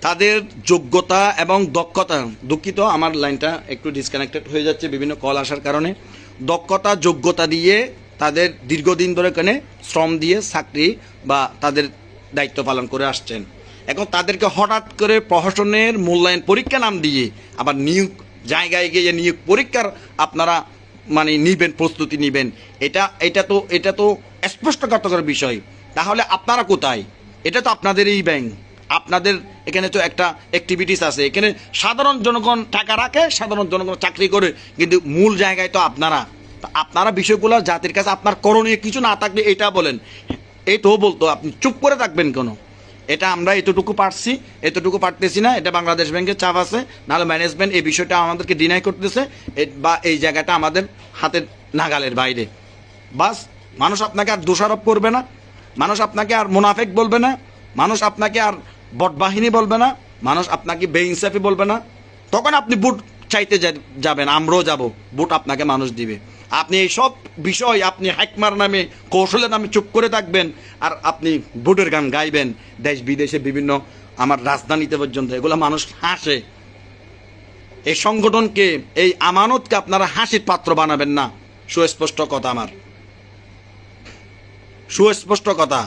তাদের যোগ্যতা এবং দক্ষতা, দুঃখিত আমার লাইনটা একটু ডিসকানেক্টেড হয়ে যাচ্ছে বিভিন্ন কল আসার কারণে, দক্ষতা যোগ্যতা দিয়ে তাদের দীর্ঘদিন ধরে এখানে শ্রম দিয়ে চাকরি বা তাদের দায়িত্ব পালন করে আসছেন। এখন তাদেরকে হঠাৎ করে প্রহসনের মূল্যায়ন পরীক্ষা নাম দিয়ে আবার নিয়োগ জায়গায় গিয়ে নিয়োগ পরীক্ষার আপনারা মানে নিবেন, প্রস্তুতি নিবেন, এটা তো স্পষ্টকাতর বিষয়। তাহলে আপনারা কোথায়? এটা তো আপনাদের এই ব্যাংক, আপনাদের এখানে তো একটা অ্যাক্টিভিটিস আছে, এখানে সাধারণ জনগণ টাকা রাখে, সাধারণ জনগণ চাকরি করে, কিন্তু মূল জায়গায় তো আপনারা বিষয়গুলো জাতির কাছে আপনার করণীয় কিছু না থাকলে এটা বলেন, এইটাও বলতো, আপনি চুপ করে থাকবেন কেন? এটা আমরা এতটুকু পারতেছি না, এটা বাংলাদেশ ব্যাংকের চাপ আছে, নাহলে ম্যানেজমেন্ট এই বিষয়টা আমাদেরকে ডিনাই করতেছে, বা এই জায়গাটা আমাদের হাতের নাগালের বাইরে। বাস, মানুষ আপনাকে আর দোষারোপ করবে না, মানুষ আপনাকে আর মুনাফেক বলবে না, মানুষ আপনাকে আর বটবাহিনী বলবে না, মানুষ আপনাকে বেইনসাফি বলবে না। তখন আপনি ভোট চাইতে যাবেন, আমরাও যাব, ভোট আপনাকে মানুষ দিবে। আপনি এইসব বিষয় আপনি হ্যাকমার নামে, কৌশলের নামে চুপ করে থাকবেন, আর আপনি ভোটের গান গাইবেন দেশ বিদেশে বিভিন্ন, আমার রাজধানীতে পর্যন্ত, এগুলো মানুষ হাসে। এই সংগঠনকে, এই আমানতকে আপনারা হাসির পাত্র বানাবেন না। সুস্পষ্ট কথা আমার, সুস্পষ্ট কথা।